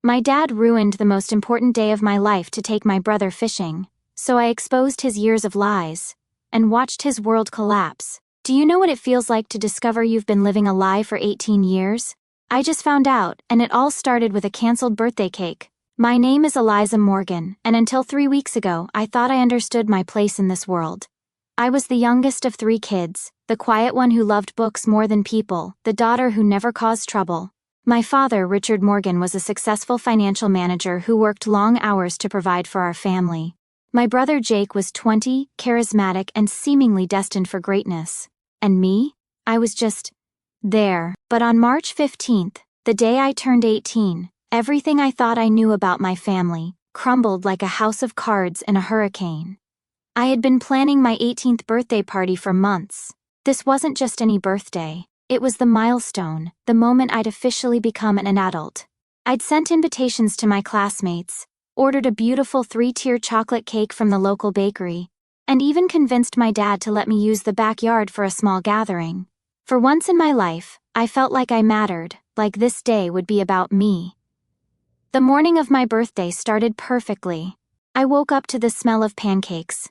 My dad ruined the most important day of my life to take my brother fishing, so I exposed his years of lies and watched his world collapse. Do you know what it feels like to discover you've been living a lie for 18 years? I just found out, and it all started with a canceled birthday cake. My name is Eliza Morgan, and until 3 weeks ago, I thought I understood my place in this world. I was the youngest of 3 kids, the quiet one who loved books more than people, the daughter who never caused trouble. My father, Richard Morgan, was a successful financial manager who worked long hours to provide for our family. My brother Jake was 20, charismatic, and seemingly destined for greatness. And me? I was just there. But on March 15th, the day I turned 18, everything I thought I knew about my family crumbled like a house of cards in a hurricane. I had been planning my 18th birthday party for months. This wasn't just any birthday. It was the milestone, the moment I'd officially become an adult. I'd sent invitations to my classmates, ordered a beautiful 3-tier chocolate cake from the local bakery, and even convinced my dad to let me use the backyard for a small gathering. For once in my life, I felt like I mattered, like this day would be about me. The morning of my birthday started perfectly. I woke up to the smell of pancakes,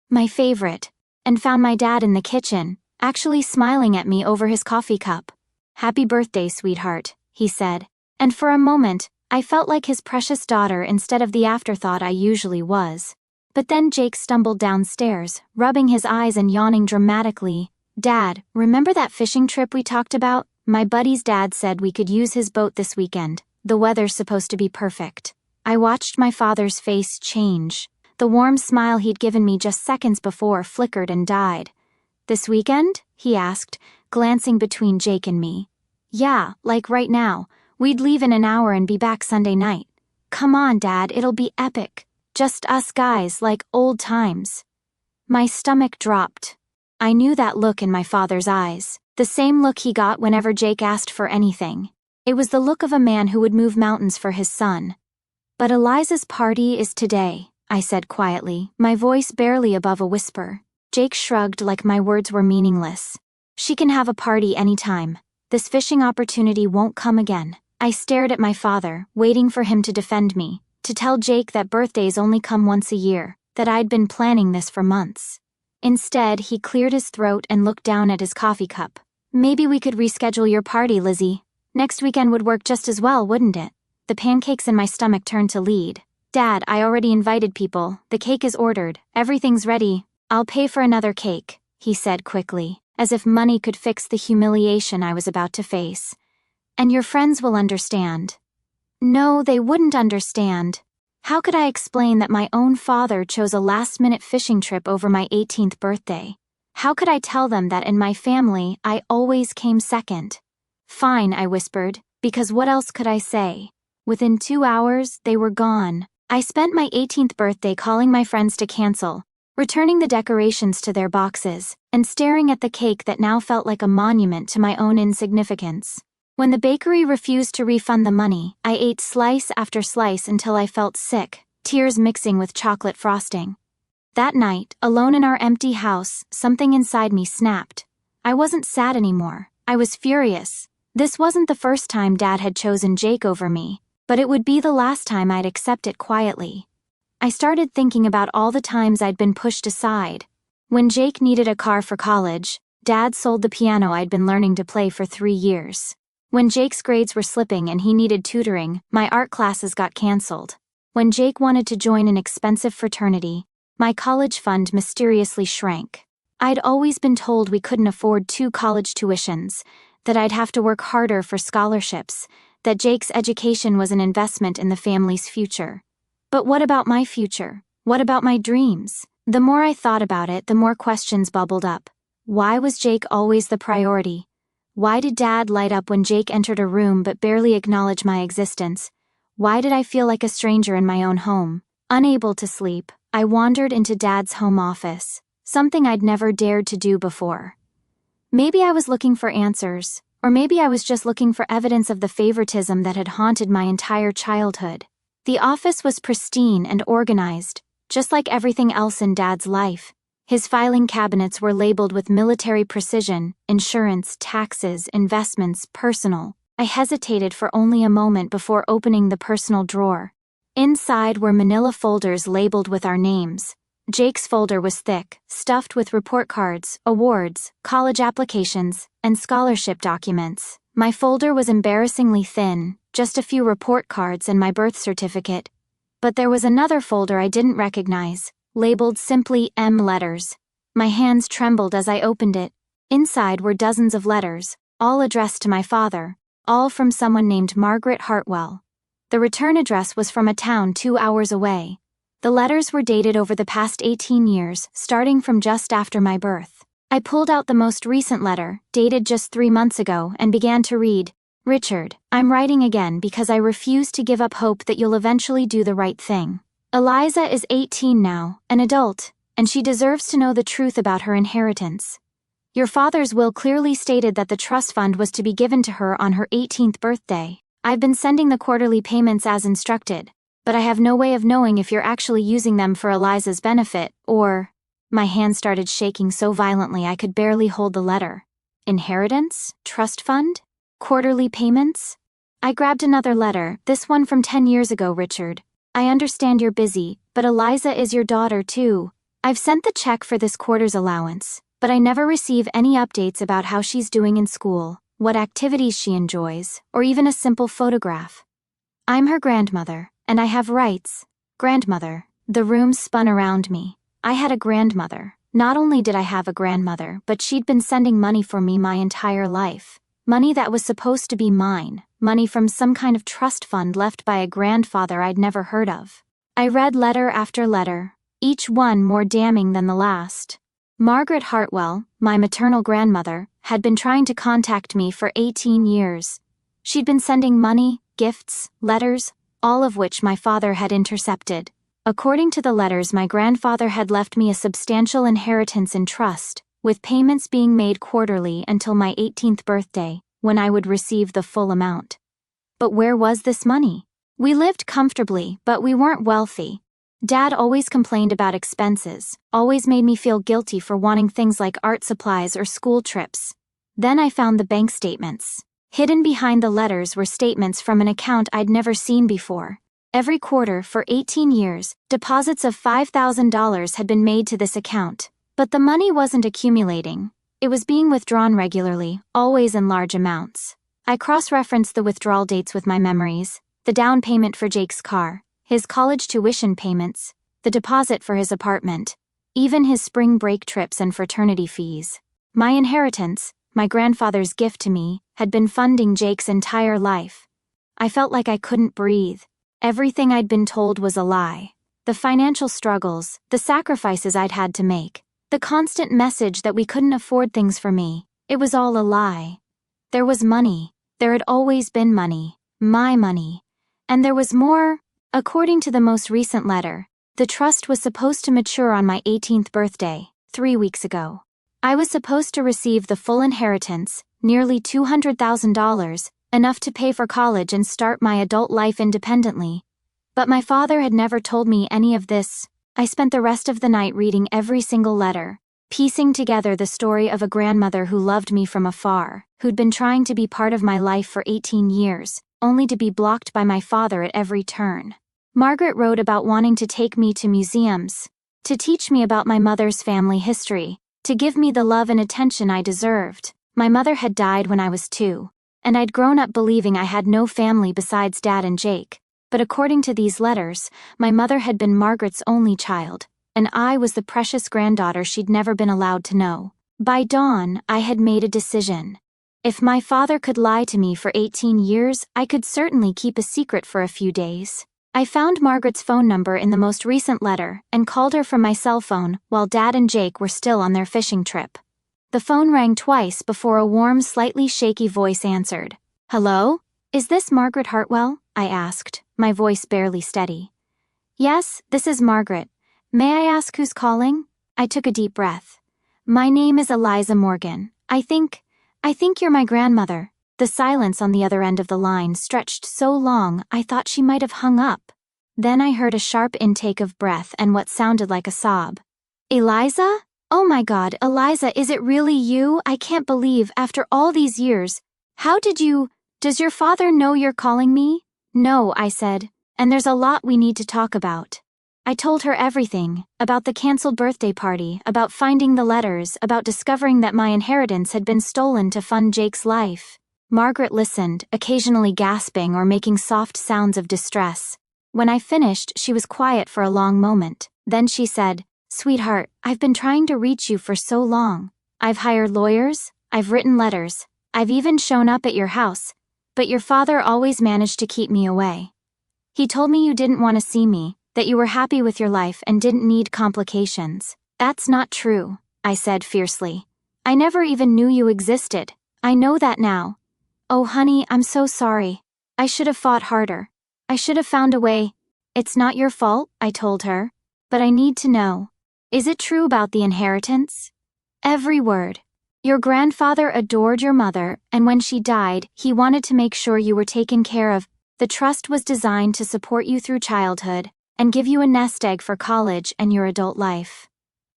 my favorite, and found my dad in the kitchen, actually smiling at me over his coffee cup. "Happy birthday, sweetheart," he said, and for a moment, I felt like his precious daughter instead of the afterthought I usually was. But then Jake stumbled downstairs, rubbing his eyes and yawning dramatically. "Dad, remember that fishing trip we talked about? My buddy's dad said we could use his boat this weekend. The weather's supposed to be perfect." I watched my father's face change. The warm smile he'd given me just seconds before flickered and died. "This weekend?" he asked, glancing between Jake and me. "Yeah, like right now. We'd leave in an hour and be back Sunday night." "Come on, Dad, it'll be epic. Just us guys, like old times." My stomach dropped. I knew that look in my father's eyes, the same look he got whenever Jake asked for anything. It was the look of a man who would move mountains for his son. "But Eliza's party is today," I said quietly, my voice barely above a whisper. Jake shrugged like my words were meaningless. "She can have a party anytime. This fishing opportunity won't come again." I stared at my father, waiting for him to defend me, to tell Jake that birthdays only come once a year, that I'd been planning this for months. Instead, he cleared his throat and looked down at his coffee cup. "Maybe we could reschedule your party, Lizzie. Next weekend would work just as well, wouldn't it?" The pancakes in my stomach turned to lead. "Dad, I already invited people. The cake is ordered. Everything's ready. I'll pay for another cake," he said quickly, as if money could fix the humiliation I was about to face. "And your friends will understand." No, they wouldn't understand. How could I explain that my own father chose a last-minute fishing trip over my 18th birthday? How could I tell them that in my family, I always came second? "Fine," I whispered, because what else could I say? Within 2 hours, they were gone. I spent my 18th birthday calling my friends to cancel, returning the decorations to their boxes, and staring at the cake that now felt like a monument to my own insignificance. When the bakery refused to refund the money, I ate slice after slice until I felt sick, tears mixing with chocolate frosting. That night, alone in our empty house, something inside me snapped. I wasn't sad anymore. I was furious. This wasn't the first time Dad had chosen Jake over me, but it would be the last time I'd accept it quietly. I started thinking about all the times I'd been pushed aside. When Jake needed a car for college, Dad sold the piano I'd been learning to play for 3 years. When Jake's grades were slipping and he needed tutoring, my art classes got canceled. When Jake wanted to join an expensive fraternity, my college fund mysteriously shrank. I'd always been told we couldn't afford 2 college tuitions, that I'd have to work harder for scholarships, that Jake's education was an investment in the family's future. But what about my future? What about my dreams? The more I thought about it, the more questions bubbled up. Why was Jake always the priority? Why did Dad light up when Jake entered a room but barely acknowledge my existence? Why did I feel like a stranger in my own home? Unable to sleep, I wandered into Dad's home office, something I'd never dared to do before. Maybe I was looking for answers, or maybe I was just looking for evidence of the favoritism that had haunted my entire childhood. The office was pristine and organized, just like everything else in Dad's life. His filing cabinets were labeled with military precision: insurance, taxes, investments, personal. I hesitated for only a moment before opening the personal drawer. Inside were manila folders labeled with our names. Jake's folder was thick, stuffed with report cards, awards, college applications, and scholarship documents. My folder was embarrassingly thin, just a few report cards and my birth certificate. But there was another folder I didn't recognize, labeled simply M letters. My hands trembled as I opened it. Inside were dozens of letters, all addressed to my father, all from someone named Margaret Hartwell. The return address was from a town 2 hours away. The letters were dated over the past 18 years, starting from just after my birth. I pulled out the most recent letter, dated just 3 months ago, and began to read. Richard, I'm writing again because I refuse to give up hope that you'll eventually do the right thing. Eliza is 18 now, an adult, and she deserves to know the truth about her inheritance. Your father's will clearly stated that the trust fund was to be given to her on her 18th birthday. I've been sending the quarterly payments as instructed, but I have no way of knowing if you're actually using them for Eliza's benefit, or... My hand started shaking so violently I could barely hold the letter. Inheritance? Trust fund? Quarterly payments? I grabbed another letter, this one from 10 years ago, Richard. I understand you're busy, but Eliza is your daughter too. I've sent the check for this quarter's allowance, but I never receive any updates about how she's doing in school, what activities she enjoys, or even a simple photograph. I'm her grandmother, and I have rights. Grandmother. The room spun around me. I had a grandmother. Not only did I have a grandmother, but she'd been sending money for me my entire life. Money that was supposed to be mine. Money from some kind of trust fund left by a grandfather I'd never heard of. I read letter after letter, each one more damning than the last. Margaret Hartwell, my maternal grandmother, had been trying to contact me for 18 years. She'd been sending money, gifts, letters, all of which my father had intercepted. According to the letters, my grandfather had left me a substantial inheritance in trust, with payments being made quarterly until my 18th birthday, when I would receive the full amount. But where was this money? We lived comfortably, but we weren't wealthy. Dad always complained about expenses, always made me feel guilty for wanting things like art supplies or school trips. Then I found the bank statements. Hidden behind the letters were statements from an account I'd never seen before. Every quarter for 18 years, deposits of $5,000 had been made to this account. But the money wasn't accumulating. It was being withdrawn regularly, always in large amounts. I cross-referenced the withdrawal dates with my memories, the down payment for Jake's car, his college tuition payments, the deposit for his apartment, even his spring break trips and fraternity fees. My inheritance, my grandfather's gift to me, had been funding Jake's entire life. I felt like I couldn't breathe. Everything I'd been told was a lie. The financial struggles, the sacrifices I'd had to make, the constant message that we couldn't afford things for me, it was all a lie. There was money. There had always been money. My money. And there was more. According to the most recent letter, the trust was supposed to mature on my 18th birthday, 3 weeks ago. I was supposed to receive the full inheritance, nearly $200,000, enough to pay for college and start my adult life independently. But my father had never told me any of this. I spent the rest of the night reading every single letter, piecing together the story of a grandmother who loved me from afar, who'd been trying to be part of my life for 18 years, only to be blocked by my father at every turn. Margaret wrote about wanting to take me to museums, to teach me about my mother's family history, to give me the love and attention I deserved. My mother had died when I was 2, and I'd grown up believing I had no family besides Dad and Jake. But according to these letters, my mother had been Margaret's only child, and I was the precious granddaughter she'd never been allowed to know. By dawn, I had made a decision. If my father could lie to me for 18 years, I could certainly keep a secret for a few days. I found Margaret's phone number in the most recent letter and called her from my cell phone while Dad and Jake were still on their fishing trip. The phone rang twice before a warm, slightly shaky voice answered. Hello? Is this Margaret Hartwell? I asked, my voice barely steady. Yes, this is Margaret. May I ask who's calling? I took a deep breath. My name is Eliza Morgan. I think you're my grandmother. The silence on the other end of the line stretched so long I thought she might have hung up. Then I heard a sharp intake of breath and what sounded like a sob. Eliza? Oh my God, Eliza, is it really you? I can't believe, after all these years. How did you Does your father know you're calling me? No, I said, and there's a lot we need to talk about. I told her everything, about the canceled birthday party, about finding the letters, about discovering that my inheritance had been stolen to fund Jake's life. Margaret listened, occasionally gasping or making soft sounds of distress. When I finished, she was quiet for a long moment. Then she said, "Sweetheart, I've been trying to reach you for so long. I've hired lawyers, I've written letters, I've even shown up at your house, but your father always managed to keep me away. He told me you didn't want to see me, that you were happy with your life and didn't need complications." "That's not true," I said fiercely. "I never even knew you existed. I know that now. Oh honey, I'm so sorry. I should have fought harder. I should have found a way." "It's not your fault," I told her. "But I need to know. Is it true about the inheritance?" "Every word. Your grandfather adored your mother, and when she died, he wanted to make sure you were taken care of. The trust was designed to support you through childhood and give you a nest egg for college and your adult life.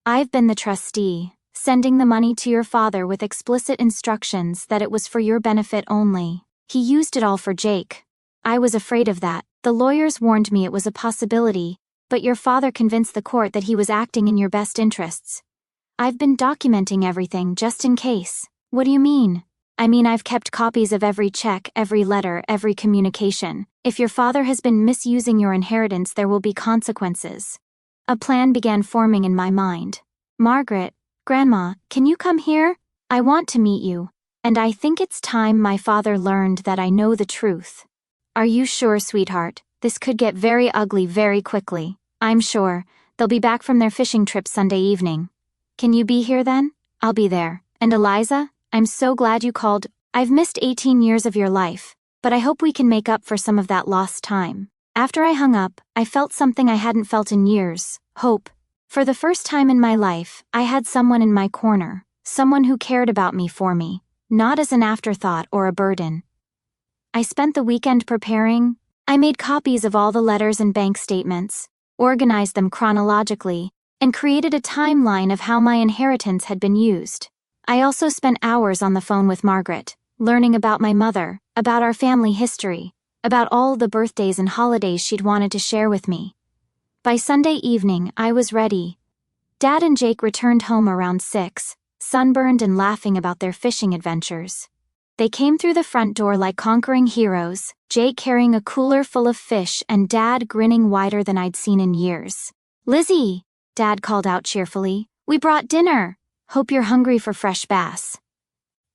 I've been the trustee, sending the money to your father with explicit instructions that it was for your benefit only. He used it all for Jake. I was afraid of that. The lawyers warned me it was a possibility, but your father convinced the court that he was acting in your best interests. I've been documenting everything just in case." "What do you mean?" "I mean I've kept copies of every check, every letter, every communication. If your father has been misusing your inheritance, there will be consequences." A plan began forming in my mind. "Margaret, Grandma, can you come here? I want to meet you, and I think it's time my father learned that I know the truth." "Are you sure, sweetheart? This could get very ugly very quickly." "I'm sure. They'll be back from their fishing trip Sunday evening." "Can you be here then?" "I'll be there. And Eliza, I'm so glad you called. I've missed 18 years of your life, but I hope we can make up for some of that lost time." After I hung up, I felt something I hadn't felt in years: hope. For the first time in my life, I had someone in my corner, someone who cared about me for me, not as an afterthought or a burden. I spent the weekend preparing. I made copies of all the letters and bank statements, organized them chronologically, and created a timeline of how my inheritance had been used. I also spent hours on the phone with Margaret, learning about my mother, about our family history, about all the birthdays and holidays she'd wanted to share with me. By Sunday evening, I was ready. Dad and Jake returned home around 6, sunburned and laughing about their fishing adventures. They came through the front door like conquering heroes, Jake carrying a cooler full of fish and Dad grinning wider than I'd seen in years. "Lizzie," Dad called out cheerfully, "we brought dinner. Hope you're hungry for fresh bass."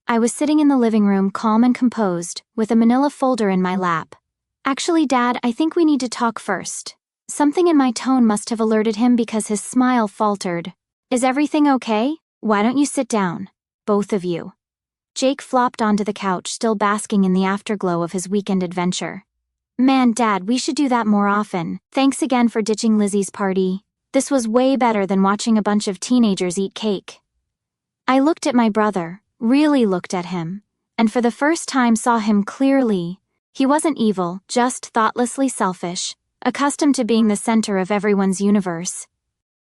I was sitting in the living room calm and composed, with a manila folder in my lap. "Actually, Dad, I think we need to talk first." Something in my tone must have alerted him because his smile faltered. "Is everything okay? Why don't you sit down? Both of you." Jake flopped onto the couch, still basking in the afterglow of his weekend adventure. "Man, Dad, we should do that more often. Thanks again for ditching Lizzie's party. This was way better than watching a bunch of teenagers eat cake." I looked at my brother, really looked at him, and for the first time saw him clearly. He wasn't evil, just thoughtlessly selfish, accustomed to being the center of everyone's universe.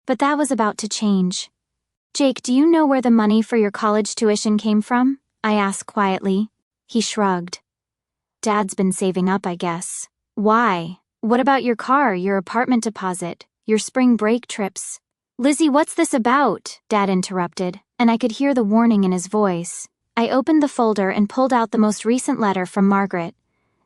But that was about to change. "Jake, do you know where the money for your college tuition came from?" I asked quietly. He shrugged. "Dad's been saving up, I guess." "Why? What about your car, your apartment deposit, your spring break trips?" "Lizzie, what's this about?" Dad interrupted, and I could hear the warning in his voice. I opened the folder and pulled out the most recent letter from Margaret.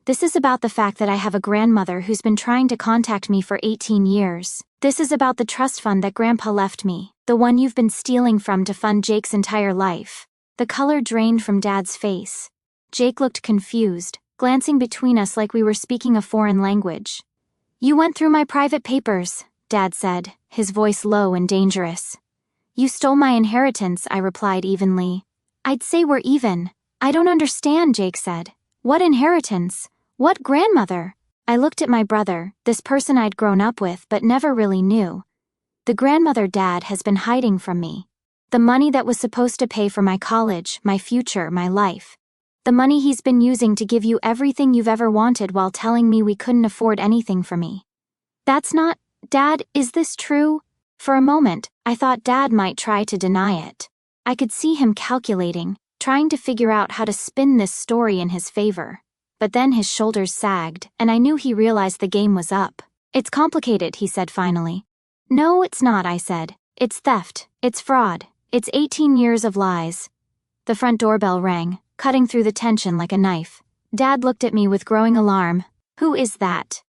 "This is about the fact that I have a grandmother who's been trying to contact me for 18 years. This is about the trust fund that Grandpa left me, the one you've been stealing from to fund Jake's entire life." The color drained from Dad's face. Jake looked confused, glancing between us like we were speaking a foreign language. "You went through my private papers," Dad said, his voice low and dangerous. "You stole my inheritance," I replied evenly. "I'd say we're even." "I don't understand," Jake said. "What inheritance? What grandmother?" I looked at my brother, this person I'd grown up with but never really knew. "The grandmother Dad has been hiding from me. The money that was supposed to pay for my college, my future, my life. The money he's been using to give you everything you've ever wanted while telling me we couldn't afford anything for me." "That's not... Dad, is this true?" For a moment, I thought Dad might try to deny it. I could see him calculating, trying to figure out how to spin this story in his favor. but then his shoulders sagged, and I knew he realized the game was up. "It's complicated," he said finally. "No, it's not," I said. "It's theft. It's fraud. It's 18 years of lies." The front doorbell rang, cutting through the tension like a knife. Dad looked at me with growing alarm. "Who is that?"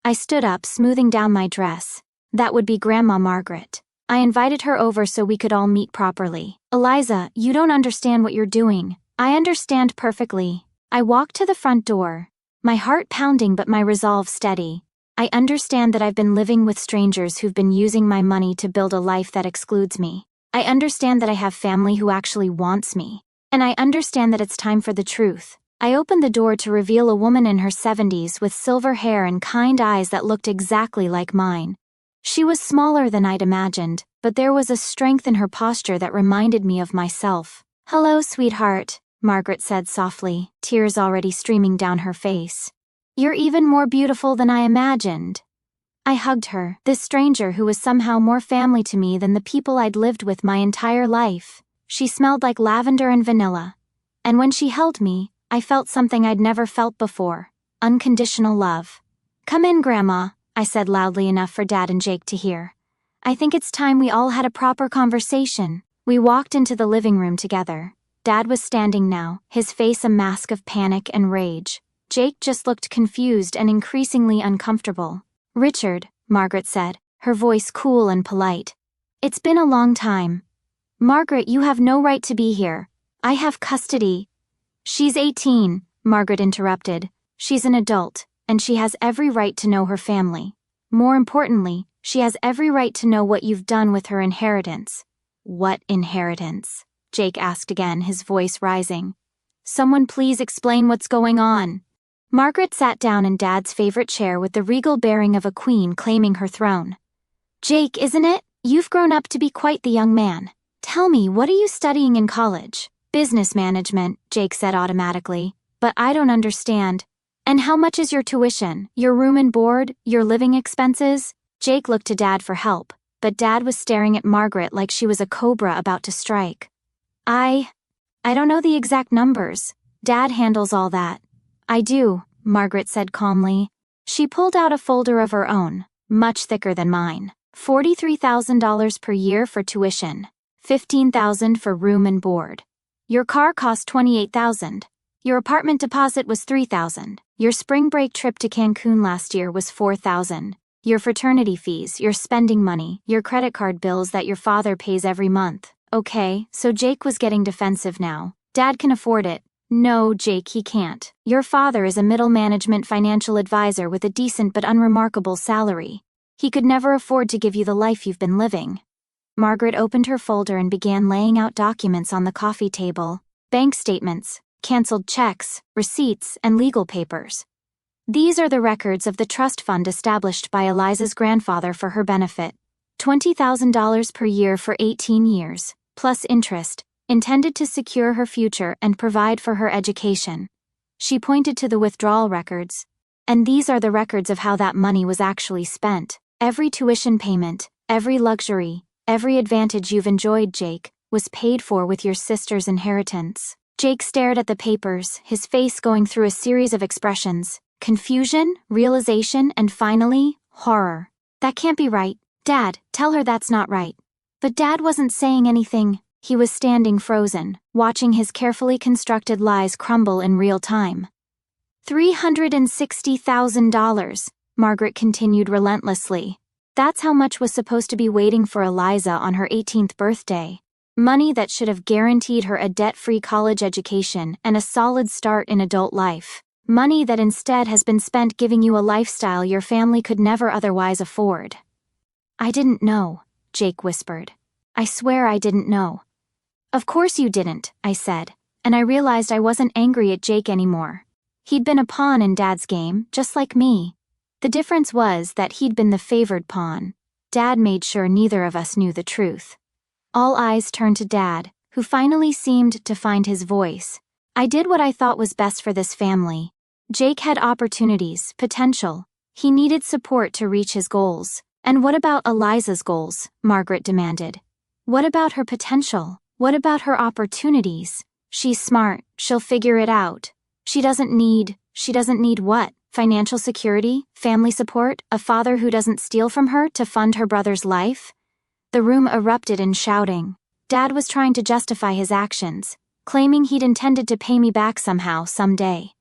I stood up, smoothing down my dress. That would be Grandma Margaret. I invited her over so we could all meet properly. "Eliza, you don't understand what you're doing." "I understand perfectly." I walked to the front door, my heart pounding but my resolve steady. "I understand that I've been living with strangers who've been using my money to build a life that excludes me. I understand that I have family who actually wants me. And I understand that it's time for the truth." I opened the door to reveal a woman in her 70s with silver hair and kind eyes that looked exactly like mine. She was smaller than I'd imagined, but there was a strength in her posture that reminded me of myself. "Hello, sweetheart," Margaret said softly, tears already streaming down her face. "You're even more beautiful than I imagined." I hugged her, this stranger who was somehow more family to me than the people I'd lived with my entire life. She smelled like lavender and vanilla. And when she held me, I felt something I'd never felt before: unconditional love. "Come in, Grandma," I said loudly enough for Dad and Jake to hear. "I think it's time we all had a proper conversation." We walked into the living room together. Dad was standing now, his face a mask of panic and rage. Jake just looked confused and increasingly uncomfortable. "Richard," Margaret said, her voice cool and polite. "It's been a long time." "Margaret, you have no right to be here. I have custody." "She's 18, Margaret interrupted. "She's an adult, and she has every right to know her family. More importantly, she has every right to know what you've done with her inheritance." "What inheritance?" Jake asked again, his voice rising. "Someone please explain what's going on." Margaret sat down in Dad's favorite chair with the regal bearing of a queen claiming her throne. "Jake, isn't it? You've grown up to be quite the young man. Tell me, what are you studying in college?" "Business management," Jake said automatically. "But I don't understand." "And how much is your tuition, your room and board, your living expenses?" Jake looked to Dad for help, but Dad was staring at Margaret like she was a cobra about to strike. I don't know the exact numbers. Dad handles all that." "I do," Margaret said calmly. She pulled out a folder of her own, much thicker than mine. $43,000 per year for tuition, $15,000 for room and board. Your car cost $28,000. Your apartment deposit was $3,000. Your spring break trip to Cancun last year was $4,000. Your fraternity fees, your spending money, your credit card bills that your father pays every month." "Okay, so Jake was getting defensive now. Dad can afford it." "No, Jake, he can't. Your father is a middle management financial advisor with a decent but unremarkable salary. He could never afford to give you the life you've been living." Margaret opened her folder and began laying out documents on the coffee table. Bank statements, canceled checks, receipts, and legal papers. "These are the records of the trust fund established by Eliza's grandfather for her benefit. $20,000 per year for 18 years, plus interest, intended to secure her future and provide for her education." She pointed to the withdrawal records. "And these are the records of how that money was actually spent. Every tuition payment, every luxury, every advantage you've enjoyed, Jake, was paid for with your sister's inheritance." Jake stared at the papers, his face going through a series of expressions: confusion, realization, and finally, horror. "That can't be right. Dad, tell her that's not right." But Dad wasn't saying anything. He was standing frozen, watching his carefully constructed lies crumble in real time. $360,000, Margaret continued relentlessly. That's how much was supposed to be waiting for Eliza on her 18th birthday. Money that should have guaranteed her a debt-free college education and a solid start in adult life. Money that instead has been spent giving you a lifestyle your family could never otherwise afford. "I didn't know," Jake whispered. "I swear I didn't know." "Of course you didn't," I said, and I realized I wasn't angry at Jake anymore. He'd been a pawn in Dad's game, just like me. The difference was that he'd been the favored pawn. Dad made sure neither of us knew the truth. All eyes turned to Dad, who finally seemed to find his voice. "I did what I thought was best for this family. Jake had opportunities, potential. He needed support to reach his goals." "And what about Eliza's goals?" Margaret demanded. "What about her potential? What about her opportunities? She's smart, she'll figure it out. She doesn't need..." She doesn't need what? Financial security? Family support? A father who doesn't steal from her to fund her brother's life? The room erupted in shouting. Dad was trying to justify his actions, claiming he'd intended to pay me back somehow, someday.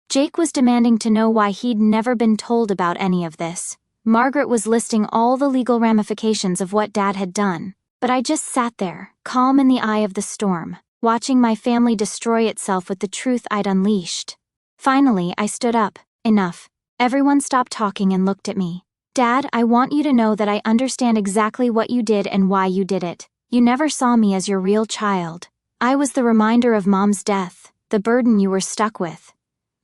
Jake was demanding to know why he'd never been told about any of this. Margaret was listing all the legal ramifications of what Dad had done, but I just sat there, calm in the eye of the storm, watching my family destroy itself with the truth I'd unleashed. Finally, I stood up. Enough. Everyone stopped talking and looked at me. Dad, I want you to know that I understand exactly what you did and why you did it. You never saw me as your real child. I was the reminder of Mom's death, the burden you were stuck with.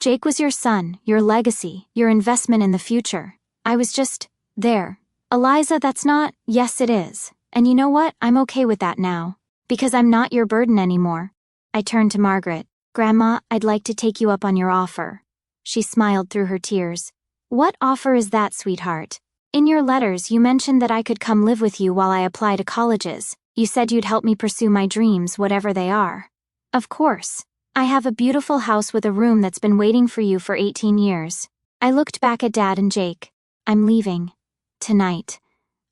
Jake was your son, your legacy, your investment in the future. I was just there. Eliza, that's not. Yes, it is. And you know what? I'm okay with that now. Because I'm not your burden anymore. I turned to Margaret. Grandma, I'd like to take you up on your offer. She smiled through her tears. What offer is that, sweetheart? In your letters, you mentioned that I could come live with you while I apply to colleges. You said you'd help me pursue my dreams, whatever they are. Of course. I have a beautiful house with a room that's been waiting for you for 18 years. I looked back at Dad and Jake. I'm leaving. Tonight.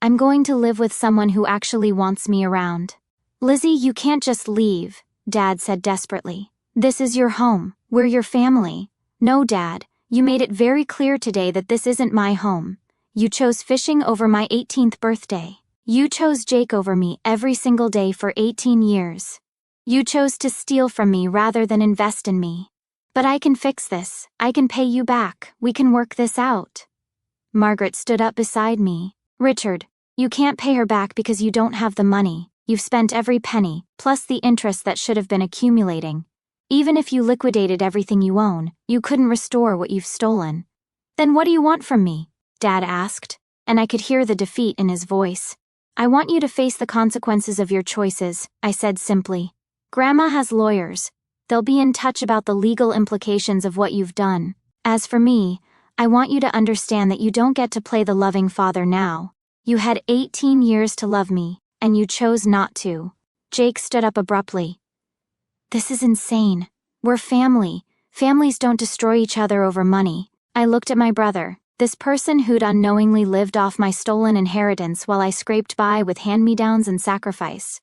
I'm going to live with someone who actually wants me around. Lizzie, you can't just leave, Dad said desperately. This is your home. We're your family. No, Dad, you made it very clear today that this isn't my home. You chose fishing over my 18th birthday. You chose Jake over me every single day for 18 years. You chose to steal from me rather than invest in me. But I can fix this. I can pay you back. We can work this out. Margaret stood up beside me. Richard, you can't pay her back because you don't have the money. You've spent every penny, plus the interest that should have been accumulating. Even if you liquidated everything you own, you couldn't restore what you've stolen. Then what do you want from me? Dad asked, and I could hear the defeat in his voice. I want you to face the consequences of your choices, I said simply. Grandma has lawyers. They'll be in touch about the legal implications of what you've done. As for me, I want you to understand that you don't get to play the loving father now. You had 18 years to love me, and you chose not to. Jake stood up abruptly. This is insane. We're family. Families don't destroy each other over money. I looked at my brother, this person who'd unknowingly lived off my stolen inheritance while I scraped by with hand-me-downs and sacrifice.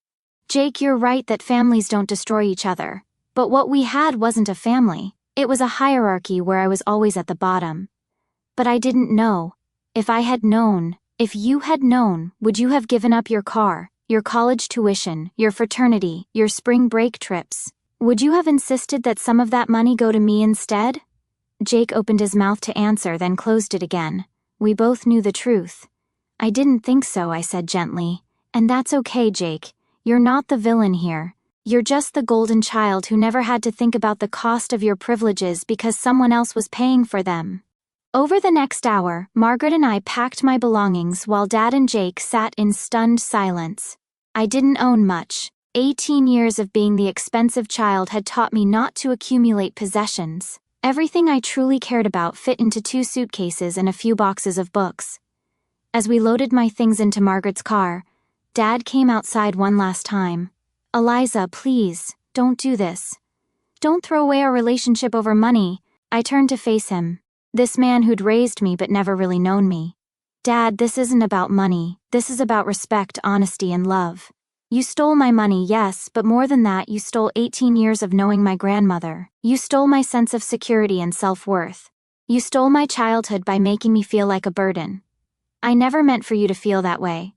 Jake, you're right that families don't destroy each other. But what we had wasn't a family. It was a hierarchy where I was always at the bottom. But I didn't know. If I had known, if you had known, would you have given up your car, your college tuition, your fraternity, your spring break trips? Would you have insisted that some of that money go to me instead? Jake opened his mouth to answer, then closed it again. We both knew the truth. I didn't think so, I said gently. And that's okay, Jake. You're not the villain here. You're just the golden child who never had to think about the cost of your privileges because someone else was paying for them. Over the next hour, Margaret and I packed my belongings while Dad and Jake sat in stunned silence. I didn't own much. 18 years of being the expensive child had taught me not to accumulate possessions. Everything I truly cared about fit into 2 suitcases and a few boxes of books. As we loaded my things into Margaret's car, Dad came outside one last time. Eliza, please, don't do this. Don't throw away our relationship over money. I turned to face him. This man who'd raised me but never really known me. Dad, this isn't about money. This is about respect, honesty, and love. You stole my money, yes, but more than that, you stole 18 years of knowing my grandmother. You stole my sense of security and self-worth. You stole my childhood by making me feel like a burden. I never meant for you to feel that way.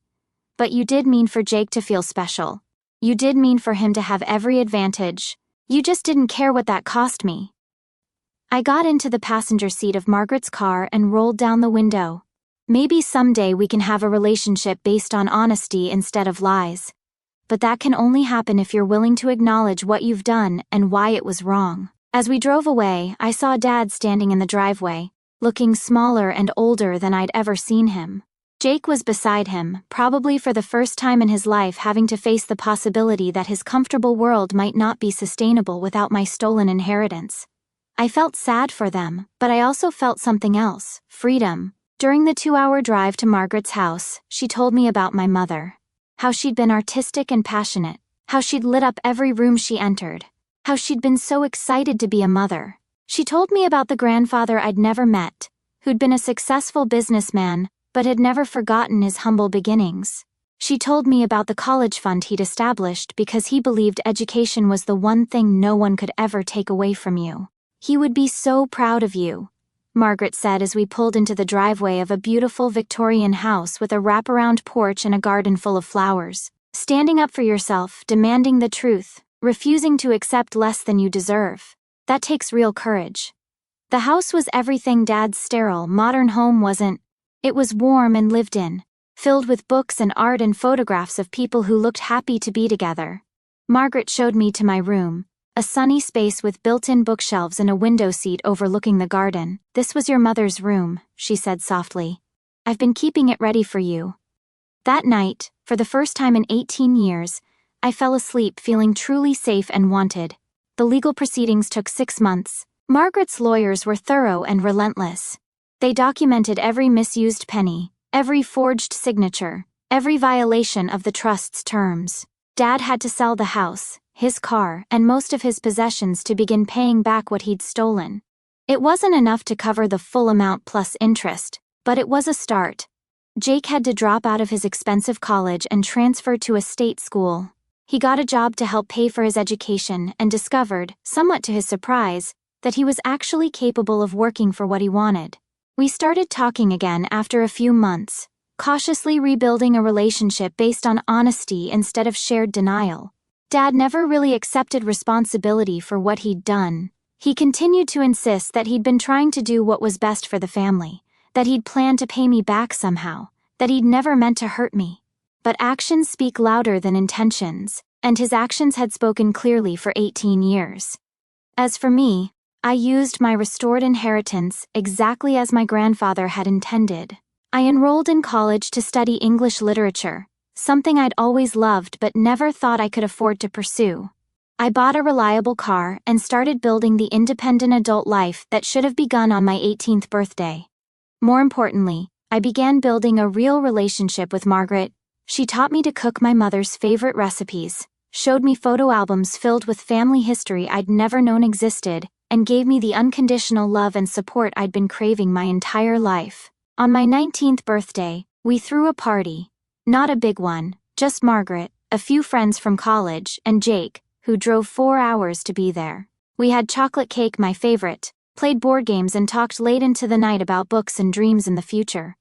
But you did mean for Jake to feel special. You did mean for him to have every advantage. You just didn't care what that cost me. I got into the passenger seat of Margaret's car and rolled down the window. Maybe someday we can have a relationship based on honesty instead of lies. But that can only happen if you're willing to acknowledge what you've done and why it was wrong. As we drove away, I saw Dad standing in the driveway, looking smaller and older than I'd ever seen him. Jake was beside him, probably for the first time in his life having to face the possibility that his comfortable world might not be sustainable without my stolen inheritance. I felt sad for them, but I also felt something else, freedom. During the 2-hour drive to Margaret's house, she told me about my mother. How she'd been artistic and passionate. How she'd lit up every room she entered. How she'd been so excited to be a mother. She told me about the grandfather I'd never met, who'd been a successful businessman, but had never forgotten his humble beginnings. She told me about the college fund he'd established because he believed education was the one thing no one could ever take away from you. He would be so proud of you, Margaret said as we pulled into the driveway of a beautiful Victorian house with a wraparound porch and a garden full of flowers. Standing up for yourself, demanding the truth, refusing to accept less than you deserve. That takes real courage. The house was everything Dad's sterile, modern home wasn't. It was warm and lived in, filled with books and art and photographs of people who looked happy to be together. Margaret showed me to my room, a sunny space with built-in bookshelves and a window seat overlooking the garden. "This was your mother's room," she said softly. "I've been keeping it ready for you." That night, for the first time in 18 years, I fell asleep feeling truly safe and wanted. The legal proceedings took 6 months. Margaret's lawyers were thorough and relentless. They documented every misused penny, every forged signature, every violation of the trust's terms. Dad had to sell the house, his car, and most of his possessions to begin paying back what he'd stolen. It wasn't enough to cover the full amount plus interest, but it was a start. Jake had to drop out of his expensive college and transfer to a state school. He got a job to help pay for his education and discovered, somewhat to his surprise, that he was actually capable of working for what he wanted. We started talking again after a few months, cautiously rebuilding a relationship based on honesty instead of shared denial. Dad never really accepted responsibility for what he'd done. He continued to insist that he'd been trying to do what was best for the family, that he'd planned to pay me back somehow, that he'd never meant to hurt me. But actions speak louder than intentions, and his actions had spoken clearly for 18 years. As for me, I used my restored inheritance exactly as my grandfather had intended. I enrolled in college to study English literature, something I'd always loved but never thought I could afford to pursue. I bought a reliable car and started building the independent adult life that should have begun on my 18th birthday. More importantly, I began building a real relationship with Margaret. She taught me to cook my mother's favorite recipes, showed me photo albums filled with family history I'd never known existed, and gave me the unconditional love and support I'd been craving my entire life. On my 19th birthday, we threw a party. Not a big one, just Margaret, a few friends from college, and Jake, who drove 4 hours to be there. We had chocolate cake, my favorite, played board games and talked late into the night about books and dreams in the future.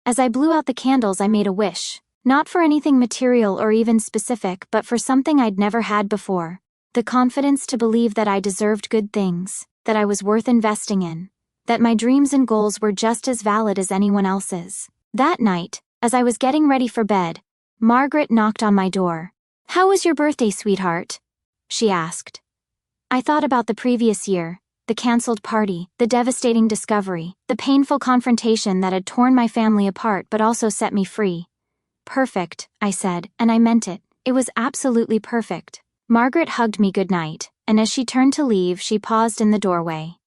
As I blew out the candles, I made a wish, not for anything material or even specific, but for something I'd never had before. The confidence to believe that I deserved good things, that I was worth investing in, that my dreams and goals were just as valid as anyone else's. That night, as I was getting ready for bed, Margaret knocked on my door. "How was your birthday, sweetheart?" she asked. I thought about the previous year, the canceled party, the devastating discovery, the painful confrontation that had torn my family apart but also set me free. "Perfect," I said, and I meant it. It was absolutely perfect. Margaret hugged me goodnight, and as she turned to leave, she paused in the doorway.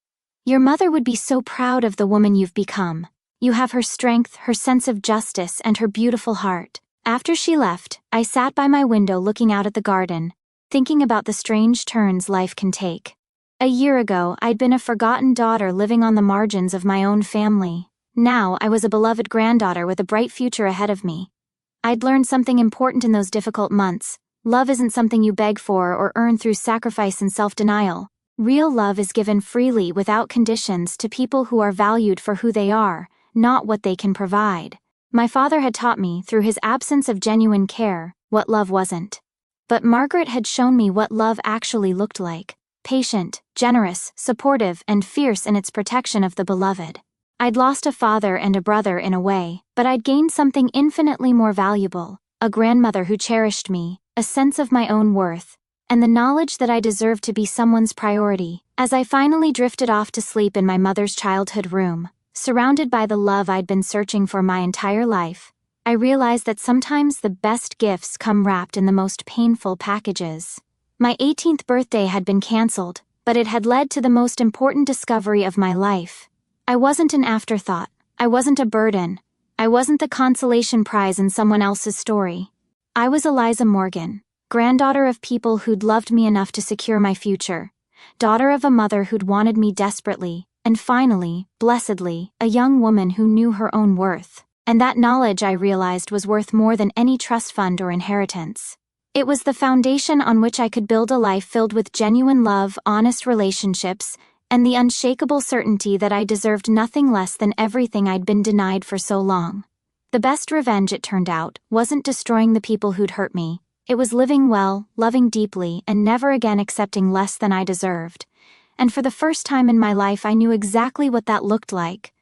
"Your mother would be so proud of the woman you've become. You have her strength, her sense of justice, and her beautiful heart." After she left, I sat by my window looking out at the garden, thinking about the strange turns life can take. A year ago, I'd been a forgotten daughter living on the margins of my own family. Now, I was a beloved granddaughter with a bright future ahead of me. I'd learned something important in those difficult months. Love isn't something you beg for or earn through sacrifice and self-denial. Real love is given freely without conditions to people who are valued for who they are, not what they can provide. My father had taught me, through his absence of genuine care, what love wasn't. But Margaret had shown me what love actually looked like: patient, generous, supportive, and fierce in its protection of the beloved. I'd lost a father and a brother in a way, but I'd gained something infinitely more valuable: a grandmother who cherished me, a sense of my own worth, and the knowledge that I deserved to be someone's priority. As I finally drifted off to sleep in my mother's childhood room, surrounded by the love I'd been searching for my entire life, I realized that sometimes the best gifts come wrapped in the most painful packages. My 18th birthday had been canceled, but it had led to the most important discovery of my life. I wasn't an afterthought. I wasn't a burden. I wasn't the consolation prize in someone else's story. I was Eliza Morgan, granddaughter of people who'd loved me enough to secure my future, daughter of a mother who'd wanted me desperately, and finally, blessedly, a young woman who knew her own worth. And that knowledge, I realized, was worth more than any trust fund or inheritance. It was the foundation on which I could build a life filled with genuine love, honest relationships, and the unshakable certainty that I deserved nothing less than everything I'd been denied for so long. The best revenge, it turned out, wasn't destroying the people who'd hurt me. It was living well, loving deeply, and never again accepting less than I deserved. And for the first time in my life, I knew exactly what that looked like.